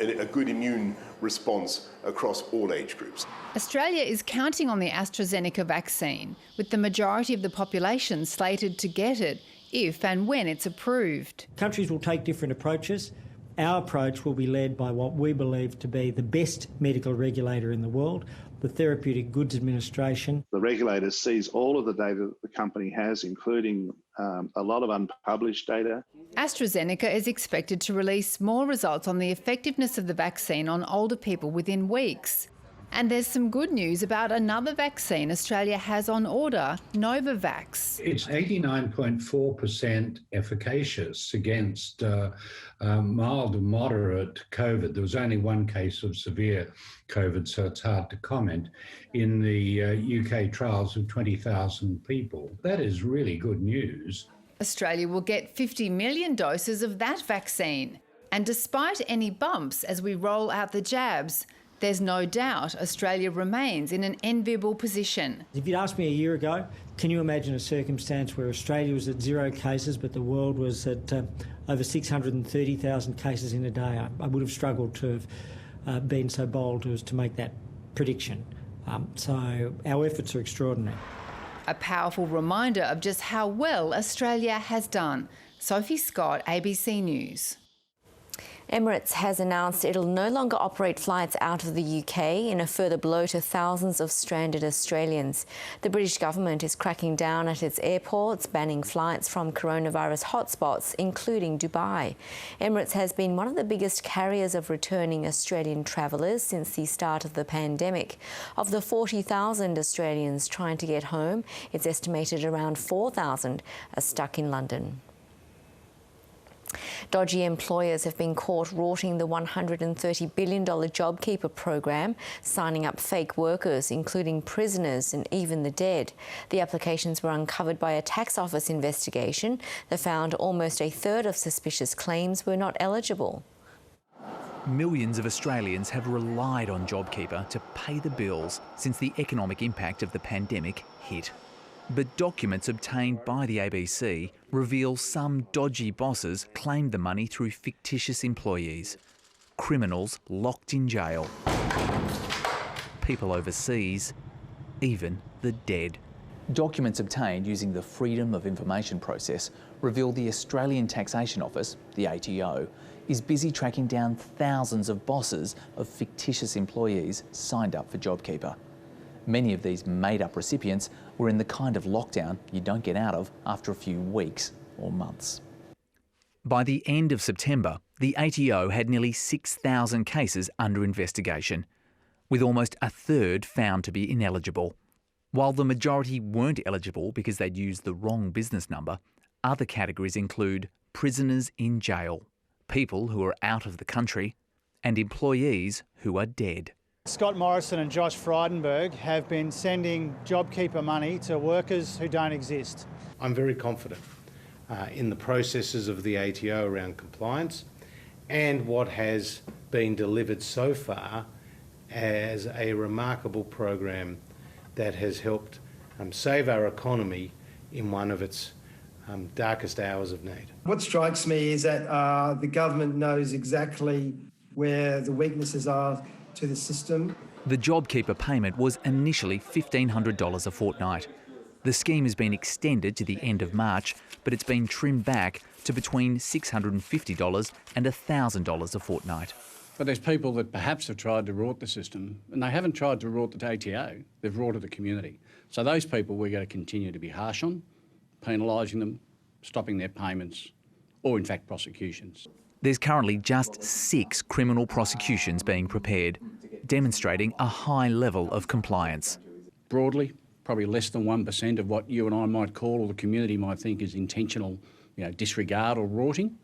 a good immune response across all age groups. Australia is counting on the AstraZeneca vaccine, with the majority of the population slated to get it if and when it's approved. Countries will take different approaches. Our approach will be led by what we believe to be the best medical regulator in the world, the Therapeutic Goods Administration. The regulator sees all of the data that the company has, including a lot of unpublished data. AstraZeneca is expected to release more results on the effectiveness of the vaccine on older people within weeks. And there's some good news about another vaccine Australia has on order, Novavax. It's 89.4% efficacious against mild to moderate COVID. There was only one case of severe COVID, so it's hard to comment, in the UK trials of 20,000 people. That is really good news. Australia will get 50 million doses of that vaccine. And despite any bumps as we roll out the jabs, there's no doubt Australia remains in an enviable position. If you'd asked me a year ago, can you imagine a circumstance where Australia was at 0 cases but the world was at over 630,000 cases in a day? I would have struggled to have been so bold as to make that prediction. So our efforts are extraordinary. A powerful reminder of just how well Australia has done. Sophie Scott, ABC News. Emirates has announced it'll no longer operate flights out of the UK in a further blow to thousands of stranded Australians. The British government is cracking down at its airports, banning flights from coronavirus hotspots, including Dubai. Emirates has been one of the biggest carriers of returning Australian travellers since the start of the pandemic. Of the 40,000 Australians trying to get home, it's estimated around 4,000 are stuck in London. Dodgy employers have been caught rorting the $130 billion JobKeeper program, signing up fake workers, including prisoners and even the dead. The applications were uncovered by a tax office investigation that found almost a third of suspicious claims were not eligible. Millions of Australians have relied on JobKeeper to pay the bills since the economic impact of the pandemic hit. But documents obtained by the ABC reveal some dodgy bosses claimed the money through fictitious employees, criminals locked in jail, people overseas, even the dead. Documents obtained using the Freedom of Information process reveal the Australian Taxation Office, the ATO, is busy tracking down thousands of bosses of fictitious employees signed up for JobKeeper. Many of these made-up recipients were in the kind of lockdown you don't get out of after a few weeks or months. By the end of September, the ATO had nearly 6,000 cases under investigation, with almost a third found to be ineligible. While the majority weren't eligible because they'd used the wrong business number, other categories include prisoners in jail, people who are out of the country, and employees who are dead. Scott Morrison and Josh Frydenberg have been sending JobKeeper money to workers who don't exist. I'm very confident in the processes of the ATO around compliance and what has been delivered so far as a remarkable program that has helped save our economy in one of its darkest hours of need. What strikes me is that the government knows exactly where the weaknesses are to the system. The JobKeeper payment was initially $1,500 a fortnight. The scheme has been extended to the end of March, but it's been trimmed back to between $650 and $1,000 a fortnight. But there's people that perhaps have tried to rort the system, and they haven't tried to rort the ATO, they've rorted the community. So those people we're going to continue to be harsh on, penalising them, stopping their payments, or in fact prosecutions. There's currently just 6 criminal prosecutions being prepared, demonstrating a high level of compliance. Broadly, probably less than 1% of what you and I might call, or the community might think, is intentional disregard or rorting.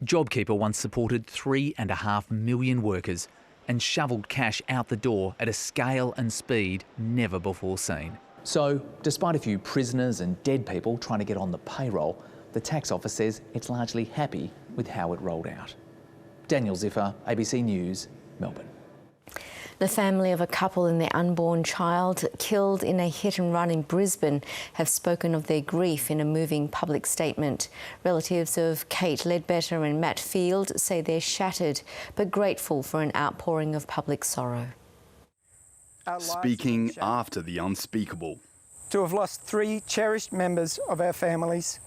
JobKeeper once supported 3.5 million workers and shovelled cash out the door at a scale and speed never before seen. So, despite a few prisoners and dead people trying to get on the payroll, the tax office says it's largely happy with how it rolled out. Daniel Ziffer, ABC News, Melbourne. The family of a couple and their unborn child killed in a hit and run in Brisbane have spoken of their grief in a moving public statement. Relatives of Kate Ledbetter and Matt Field say they're shattered but grateful for an outpouring of public sorrow. Speaking after the unspeakable. To have lost 3 cherished members of our families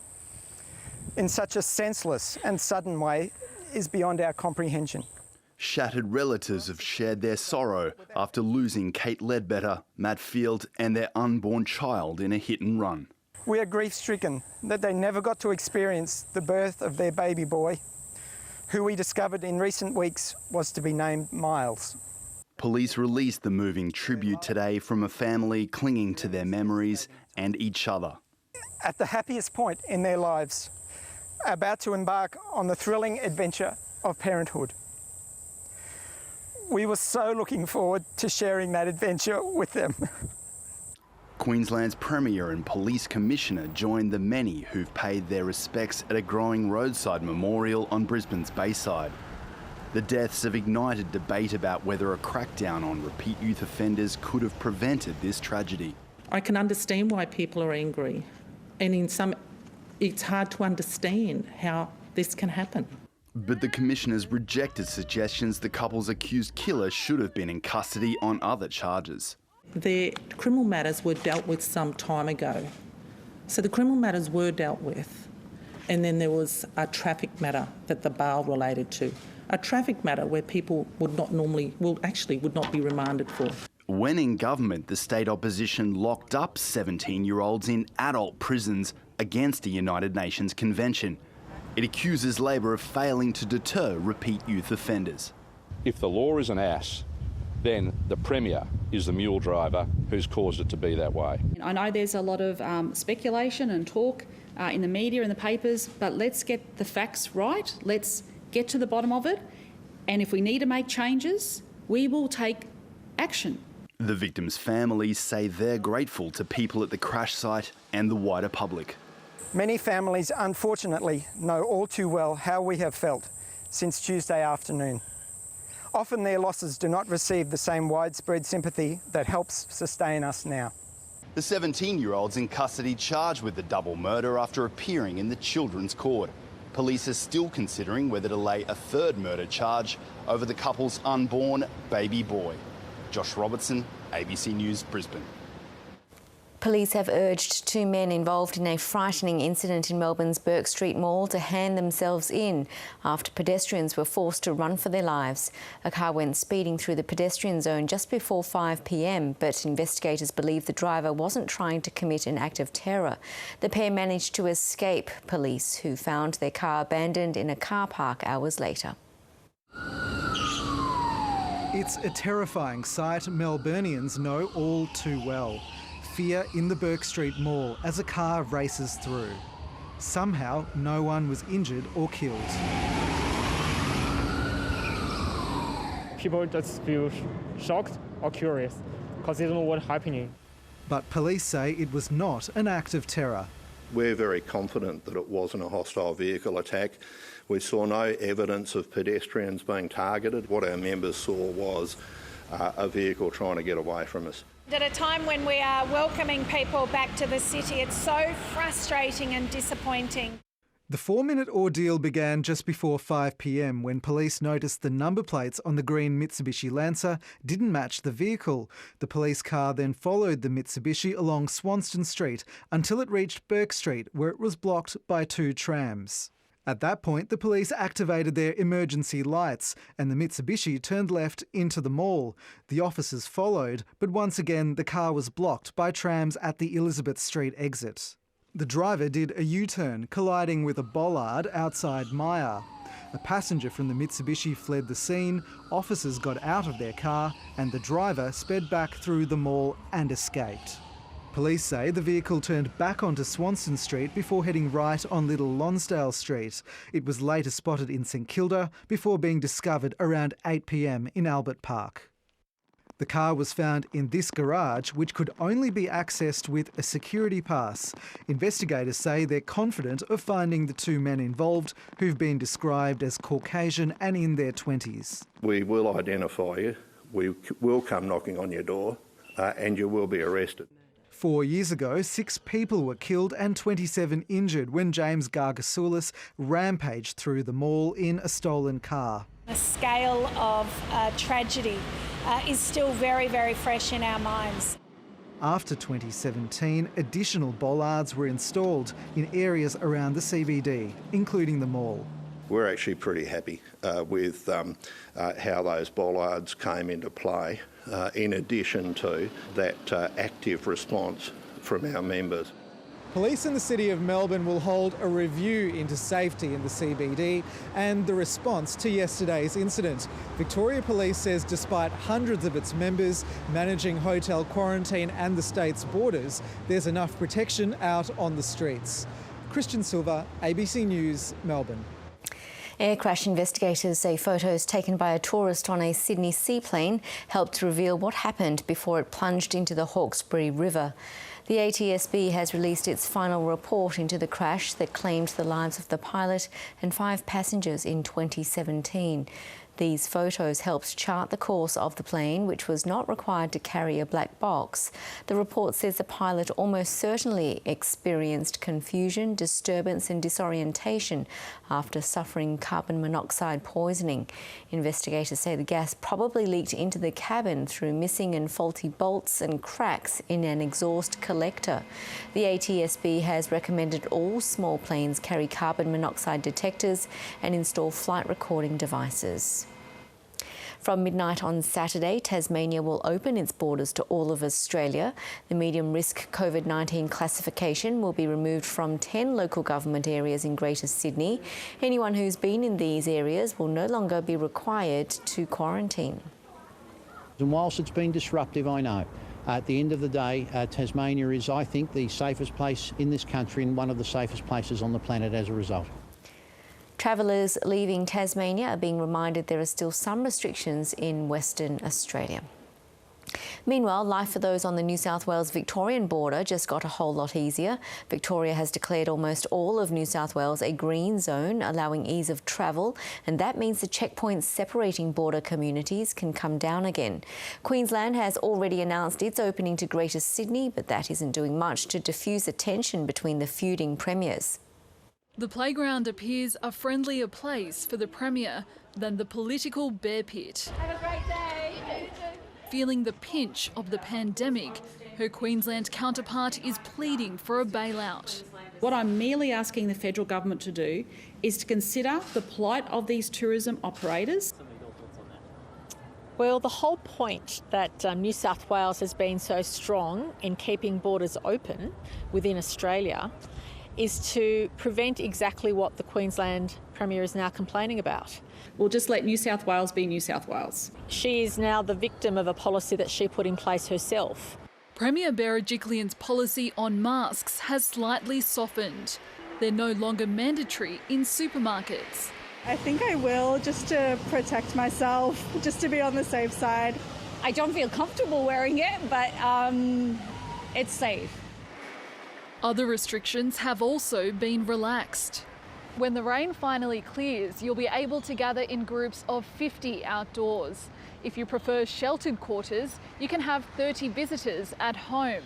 in such a senseless and sudden way is beyond our comprehension. Shattered relatives have shared their sorrow after losing Kate Ledbetter, Matt Field and their unborn child in a hit and run. We are grief-stricken that they never got to experience the birth of their baby boy, who we discovered in recent weeks was to be named Miles. Police released the moving tribute today from a family clinging to their memories and each other. At the happiest point in their lives, about to embark on the thrilling adventure of parenthood. We were so looking forward to sharing that adventure with them. Queensland's Premier and Police Commissioner joined the many who've paid their respects at a growing roadside memorial on Brisbane's Bayside. The deaths have ignited debate about whether a crackdown on repeat youth offenders could have prevented this tragedy. I can understand why people are angry, and it's hard to understand how this can happen. But the Commissioners rejected suggestions the couple's accused killer should have been in custody on other charges. Their criminal matters were dealt with some time ago. So the criminal matters were dealt with, and then there was a traffic matter that the bail related to. A traffic matter where people would not be remanded for. When in government, the state opposition locked up 17-year-olds in adult prisons against a United Nations convention. It accuses Labor of failing to deter repeat youth offenders. If the law is an ass, then the Premier is the mule driver who's caused it to be that way. I know there's a lot of speculation and talk in the media and the papers, but let's get the facts right. Let's get to the bottom of it. And if we need to make changes, we will take action. The victims' families say they're grateful to people at the crash site and the wider public. Many families, unfortunately, know all too well how we have felt since Tuesday afternoon. Often their losses do not receive the same widespread sympathy that helps sustain us now. The 17-year-old's in custody charged with the double murder after appearing in the Children's Court. Police are still considering whether to lay a third murder charge over the couple's unborn baby boy. Josh Robertson, ABC News, Brisbane. Police have urged 2 men involved in a frightening incident in Melbourne's Bourke Street Mall to hand themselves in after pedestrians were forced to run for their lives. A car went speeding through the pedestrian zone just before 5 p.m, but investigators believe the driver wasn't trying to commit an act of terror. The pair managed to escape police, who found their car abandoned in a car park hours later. It's a terrifying sight Melburnians know all too well. Fear in the Bourke Street Mall as a car races through. Somehow, no one was injured or killed. People just feel shocked or curious because they don't know what's happening. But police say it was not an act of terror. We're very confident that it wasn't a hostile vehicle attack. We saw no evidence of pedestrians being targeted. What our members saw was a vehicle trying to get away from us. At a time when we are welcoming people back to the city, it's so frustrating and disappointing. The 4-minute ordeal began just before 5 p.m. when police noticed the number plates on the green Mitsubishi Lancer didn't match the vehicle. The police car then followed the Mitsubishi along Swanston Street until it reached Bourke Street, where it was blocked by 2 trams. At that point, the police activated their emergency lights and the Mitsubishi turned left into the mall. The officers followed, but once again the car was blocked by trams at the Elizabeth Street exit. The driver did a U-turn, colliding with a bollard outside Myer. A passenger from the Mitsubishi fled the scene, officers got out of their car and the driver sped back through the mall and escaped. Police say the vehicle turned back onto Swanston Street before heading right on Little Lonsdale Street. It was later spotted in St Kilda before being discovered around 8 p.m. in Albert Park. The car was found in this garage, which could only be accessed with a security pass. Investigators say they're confident of finding the 2 men involved, who've been described as Caucasian and in their 20s. We will identify you we will come knocking on your door and you will be arrested. 4 years ago, 6 people were killed and 27 injured when James Gargasoulis rampaged through the mall in a stolen car. The scale of tragedy is still very, very fresh in our minds. After 2017, additional bollards were installed in areas around the CBD, including the mall. We're actually pretty happy with how those bollards came into play, in addition to that active response from our members. Police in the City of Melbourne will hold a review into safety in the CBD and the response to yesterday's incident. Victoria Police says despite hundreds of its members managing hotel quarantine and the state's borders, there's enough protection out on the streets. Christian Silva, ABC News, Melbourne. Air crash investigators say photos taken by a tourist on a Sydney seaplane helped to reveal what happened before it plunged into the Hawkesbury River. The ATSB has released its final report into the crash that claimed the lives of the pilot and 5 passengers in 2017. These photos helped chart the course of the plane, which was not required to carry a black box. The report says the pilot almost certainly experienced confusion, disturbance and disorientation after suffering carbon monoxide poisoning. Investigators say the gas probably leaked into the cabin through missing and faulty bolts and cracks in an exhaust collector. The ATSB has recommended all small planes carry carbon monoxide detectors and install flight recording devices. From midnight on Saturday, Tasmania will open its borders to all of Australia. The medium-risk COVID-19 classification will be removed from 10 local government areas in Greater Sydney. Anyone who's been in these areas will no longer be required to quarantine. And whilst it's been disruptive, I know, at the end of the day, Tasmania is, I think, the safest place in this country and one of the safest places on the planet as a result. Travellers leaving Tasmania are being reminded there are still some restrictions in Western Australia. Meanwhile, life for those on the New South Wales-Victorian border just got a whole lot easier. Victoria has declared almost all of New South Wales a green zone, allowing ease of travel, and that means the checkpoints separating border communities can come down again. Queensland has already announced its opening to Greater Sydney, but that isn't doing much to diffuse the tension between the feuding premiers. The playground appears a friendlier place for the Premier than the political bear pit. Have a great day. Feeling the pinch of the pandemic, her Queensland counterpart is pleading for a bailout. What I'm merely asking the federal government to do is to consider the plight of these tourism operators. Well, the whole point that New South Wales has been so strong in keeping borders open within Australia is to prevent exactly what the Queensland Premier is now complaining about. We'll just let New South Wales be New South Wales. She is now the victim of a policy that she put in place herself. Premier Berejiklian's policy on masks has slightly softened. They're no longer mandatory in supermarkets. I think I will, just to protect myself, just to be on the safe side. I don't feel comfortable wearing it, but it's safe. Other restrictions have also been relaxed. When the rain finally clears, you'll be able to gather in groups of 50 outdoors. If you prefer sheltered quarters, you can have 30 visitors at home.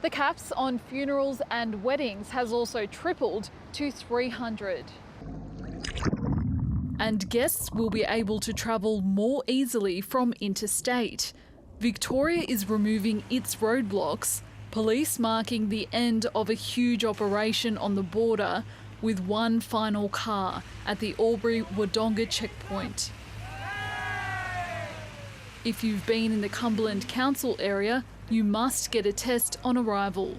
The caps on funerals and weddings has also tripled to 300. And guests will be able to travel more easily from interstate. Victoria is removing its roadblocks, police marking the end of a huge operation on the border with one final car at the Albury-Wodonga checkpoint. If you've been in the Cumberland Council area, you must get a test on arrival.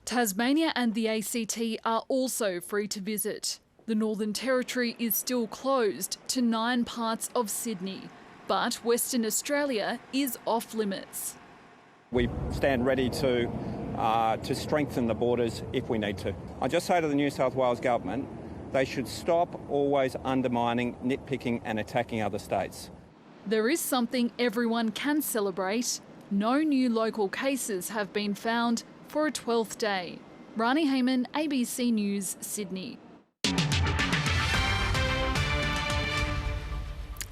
Tasmania and the ACT are also free to visit. The Northern Territory is still closed to 9 parts of Sydney, but Western Australia is off limits. We stand ready to strengthen the borders if we need to. I just say to the New South Wales government, they should stop always undermining, nitpicking and attacking other states. There is something everyone can celebrate. No new local cases have been found for a 12th day. Rani Heyman, ABC News, Sydney.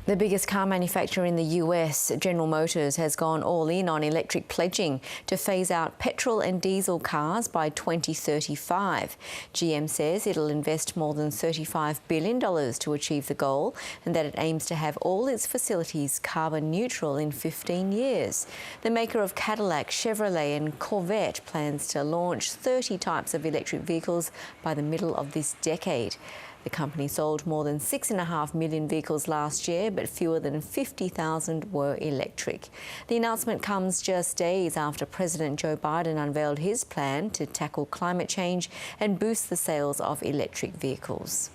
The The biggest car manufacturer in the US, General Motors, has gone all in on electric pledging to phase out petrol and diesel cars by 2035. GM says it'll invest more than $35 billion to achieve the goal and that it aims to have all its facilities carbon neutral in 15 years. The maker of Cadillac, Chevrolet and Corvette plans to launch 30 types of electric vehicles by the middle of this decade. The company sold more than 6.5 million vehicles last year, but fewer than 50,000 were electric. The announcement comes just days after President Joe Biden unveiled his plan to tackle climate change and boost the sales of electric vehicles.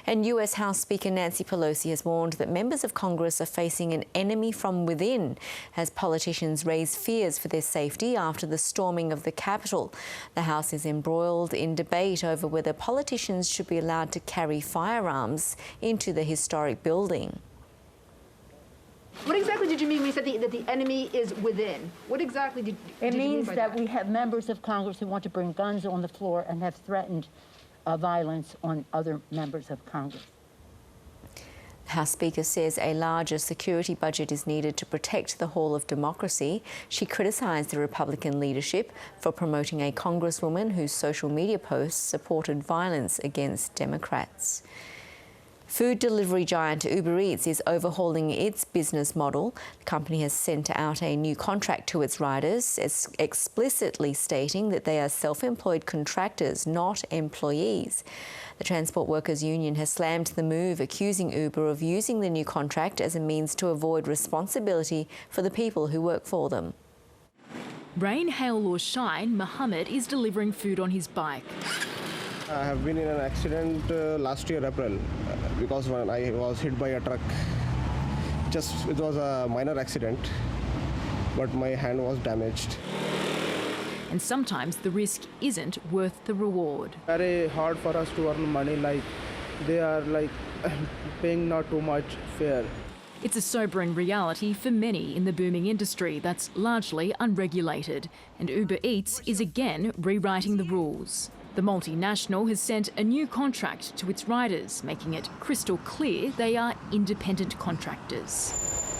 And US House Speaker Nancy Pelosi has warned that members of Congress are facing an enemy from within as politicians raise fears for their safety after the storming of the Capitol. The House is embroiled in debate over whether politicians should be allowed to carry firearms into the historic building. What exactly did you mean when you said that the enemy is within? What exactly did you mean by that? It means that we have members of Congress who want to bring guns on the floor and have threatened violence on other members of Congress. The House Speaker says a larger security budget is needed to protect the Hall of Democracy. She criticised the Republican leadership for promoting a congresswoman whose social media posts supported violence against Democrats. Food delivery giant Uber Eats is overhauling its business model. The company has sent out a new contract to its riders, explicitly stating that they are self-employed contractors, not employees. The Transport Workers Union has slammed the move, accusing Uber of using the new contract as a means to avoid responsibility for the people who work for them. Rain, hail or shine, Mohammed is delivering food on his bike. I have been in an accident last year, April, because when I was hit by a truck. It was a minor accident, but my hand was damaged. And sometimes the risk isn't worth the reward. Very hard for us to earn money, they are paying not too much fare. It's a sobering reality for many in the booming industry that's largely unregulated, and Uber Eats is again rewriting the rules. The multinational has sent a new contract to its riders, making it crystal clear they are independent contractors.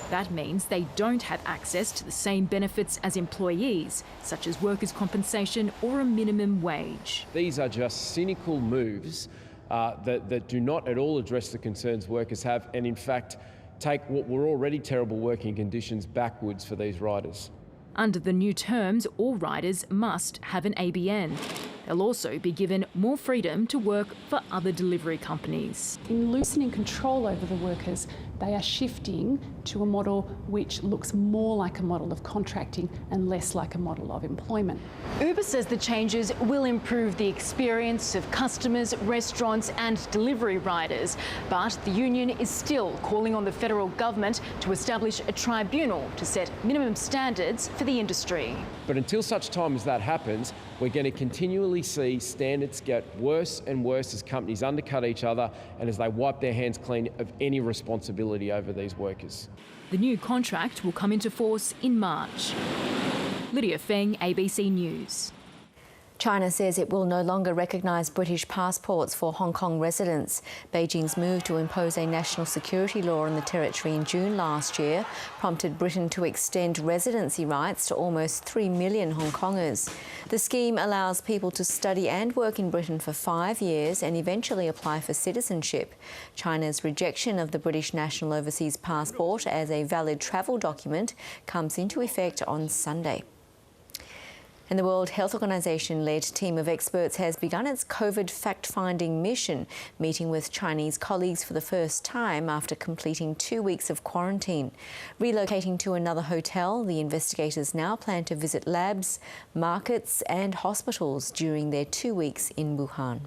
That means they don't have access to the same benefits as employees, such as workers' compensation or a minimum wage. These are just cynical moves that do not at all address the concerns workers have, and in fact take what were already terrible working conditions backwards for these riders. Under the new terms, all riders must have an ABN. They'll also be given more freedom to work for other delivery companies. In loosening control over the workers, they are shifting to a model which looks more like a model of contracting and less like a model of employment. Uber says the changes will improve the experience of customers, restaurants and delivery riders. But the union is still calling on the federal government to establish a tribunal to set minimum standards for the industry. But until such time as that happens, we're going to continually see standards get worse and worse as companies undercut each other and as they wipe their hands clean of any responsibility over these workers. The new contract will come into force in March. Lydia Feng, ABC News. China says it will no longer recognise British passports for Hong Kong residents. Beijing's move to impose a national security law on the territory in June last year prompted Britain to extend residency rights to almost 3 million Hong Kongers. The scheme allows people to study and work in Britain for 5 years and eventually apply for citizenship. China's rejection of the British National Overseas Passport as a valid travel document comes into effect on Sunday. And the World Health Organization-led team of experts has begun its COVID fact-finding mission, meeting with Chinese colleagues for the first time after completing 2 weeks of quarantine. Relocating to another hotel, the investigators now plan to visit labs, markets and hospitals during their 2 weeks in Wuhan.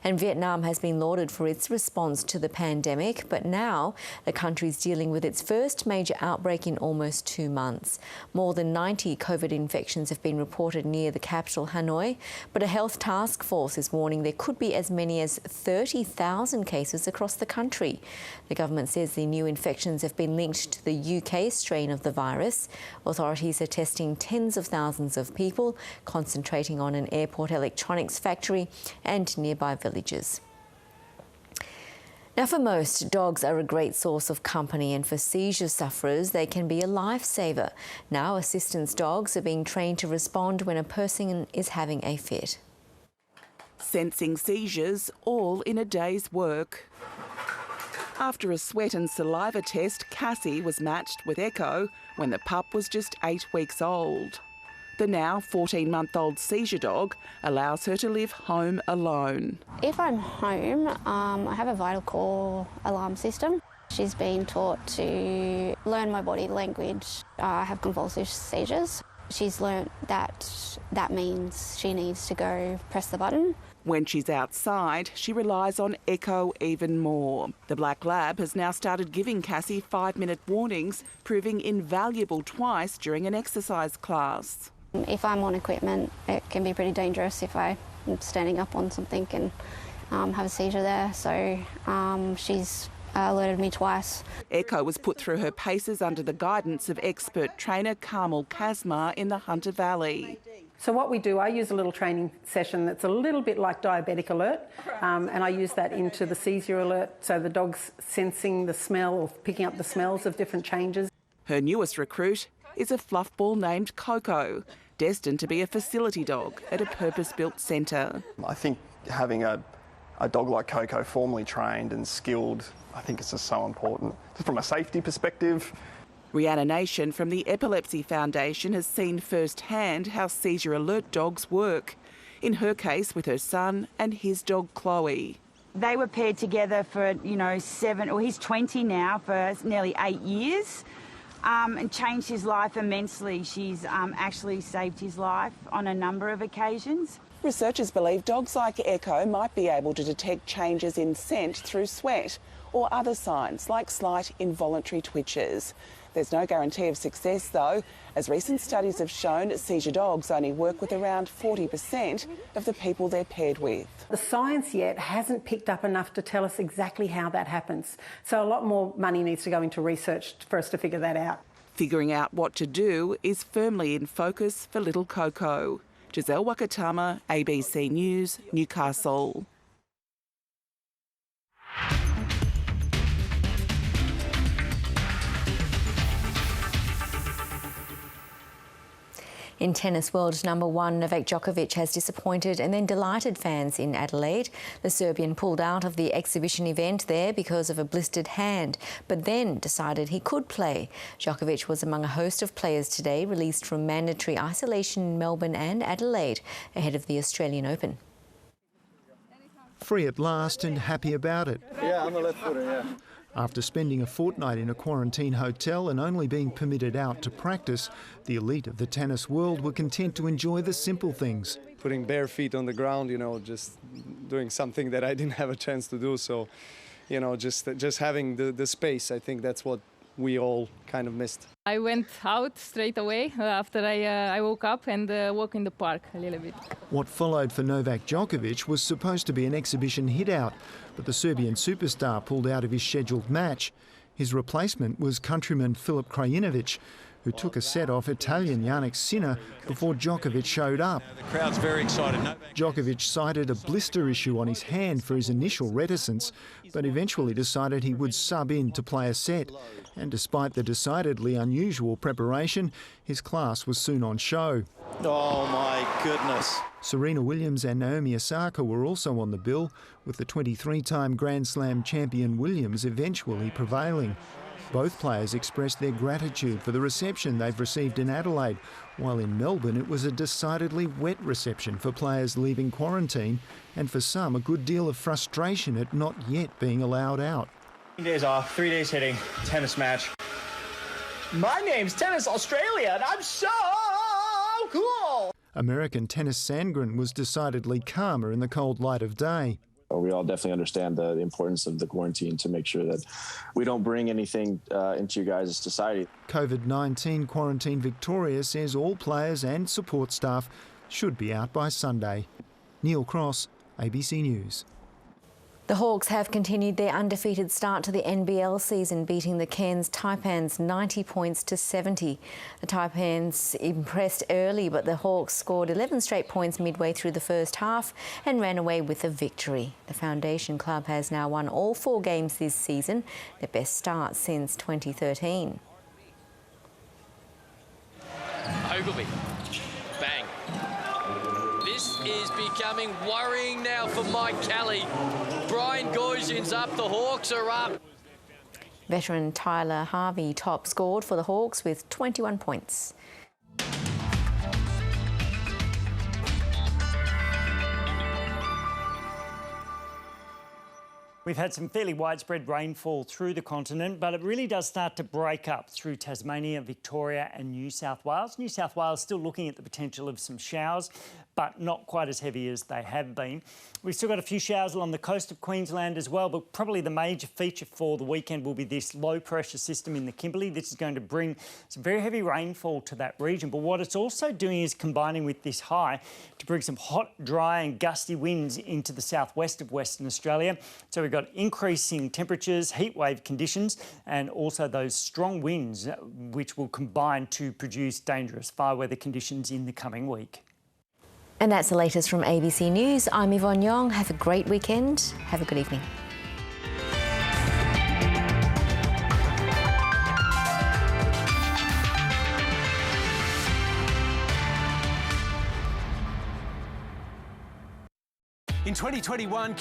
And Vietnam has been lauded for its response to the pandemic, but now the country's dealing with its first major outbreak in almost 2 months. More than 90 COVID infections have been reported near the capital, Hanoi, but a health task force is warning there could be as many as 30,000 cases across the country. The government says the new infections have been linked to the UK strain of the virus. Authorities are testing tens of thousands of people, concentrating on an airport electronics factory and nearby villages. Now, for most, dogs are a great source of company, and for seizure sufferers, they can be a lifesaver. Now, assistance dogs are being trained to respond when a person is having a fit. Sensing seizures, all in a day's work. After a sweat and saliva test, Cassie was matched with Echo when the pup was just 8 weeks old. The now 14-month-old seizure dog allows her to live home alone. If I'm home, I have a vital call alarm system. She's been taught to learn my body language. I have convulsive seizures. She's learnt that means she needs to go press the button. When she's outside, she relies on Echo even more. The Black Lab has now started giving Cassie 5-minute warnings, proving invaluable twice during an exercise class. If I'm on equipment, it can be pretty dangerous if I'm standing up on something and have a seizure there. So she's alerted me twice. Echo was put through her paces under the guidance of expert trainer Carmel Kasmar in the Hunter Valley. So what we do, I use a little training session that's a little bit like diabetic alert, and I use that into the seizure alert, so the dog's sensing the smell or picking up the smells of different changes. Her newest recruit is a fluffball named Coco, destined to be a facility dog at a purpose-built centre. I think having a dog like Coco formally trained and skilled, I think it's just so important. Just from a safety perspective. Rhianna Nation from the Epilepsy Foundation has seen firsthand how seizure alert dogs work. In her case with her son and his dog Chloe. They were paired together for, he's 20 now, for nearly 8 years. And changed his life immensely. She's actually saved his life on a number of occasions. Researchers believe dogs like Echo might be able to detect changes in scent through sweat or other signs like slight involuntary twitches. There's no guarantee of success though, as recent studies have shown seizure dogs only work with around 40% of the people they're paired with. The science yet hasn't picked up enough to tell us exactly how that happens. So a lot more money needs to go into research for us to figure that out. Figuring out what to do is firmly in focus for little Coco. Giselle Wakatama, ABC News, Newcastle. In tennis, world number 1 Novak Djokovic has disappointed and then delighted fans in Adelaide. The Serbian pulled out of the exhibition event there because of a blistered hand, but then decided he could play. Djokovic was among a host of players today released from mandatory isolation in Melbourne and Adelaide ahead of the Australian Open. Free at last and happy about it. Yeah, I'm a left footer, yeah. After spending a fortnight in a quarantine hotel and only being permitted out to practice, the elite of the tennis world were content to enjoy the simple things. Putting bare feet on the ground, just doing something that I didn't have a chance to do. So, just having the space, I think that's what we all kind of missed. I went out straight away after I woke up and walked in the park a little bit. What followed for Novak Djokovic was supposed to be an exhibition hit-out, but the Serbian superstar pulled out of his scheduled match. His replacement was countryman Filip Krajinovic, who took a set off Italian Jannik Sinner before Djokovic showed up. The crowd's very excited. Djokovic cited a blister issue on his hand for his initial reticence, but eventually decided he would sub in to play a set. And despite the decidedly unusual preparation, his class was soon on show. Oh my goodness. Serena Williams and Naomi Osaka were also on the bill, with the 23-time Grand Slam champion Williams eventually prevailing. Both players expressed their gratitude for the reception they've received in Adelaide, while in Melbourne it was a decidedly wet reception for players leaving quarantine, and for some a good deal of frustration at not yet being allowed out. 3 days off, 3 days hitting, tennis match. My name's Tennis Australia and I'm so cool! American Tennis Sandgren was decidedly calmer in the cold light of day. We all definitely understand the importance of the quarantine to make sure that we don't bring anything into you guys' society. COVID-19 Quarantine Victoria says all players and support staff should be out by Sunday. Neil Cross, ABC News. The Hawks have continued their undefeated start to the NBL season, beating the Cairns Taipans 90 points to 70. The Taipans impressed early, but the Hawks scored 11 straight points midway through the first half and ran away with a victory. The Foundation Club has now won all 4 games this season, their best start since 2013. Ogilvy, bang. This is becoming worrying now for Mike Kelly. Brian Goysian's up, the Hawks are up. Veteran Tyler Harvey top scored for the Hawks with 21 points. We've had some fairly widespread rainfall through the continent, but it really does start to break up through Tasmania, Victoria and New South Wales. New South Wales still looking at the potential of some showers, but not quite as heavy as they have been. We've still got a few showers along the coast of Queensland as well, but probably the major feature for the weekend will be this low pressure system in the Kimberley. This is going to bring some very heavy rainfall to that region, but what it's also doing is combining with this high to bring some hot, dry and gusty winds into the southwest of Western Australia. So we've got increasing temperatures, heat wave conditions and also those strong winds which will combine to produce dangerous fire weather conditions in the coming week. And that's the latest from ABC News. I'm Yvonne Yong. Have a great weekend. Have a good evening. In 2021,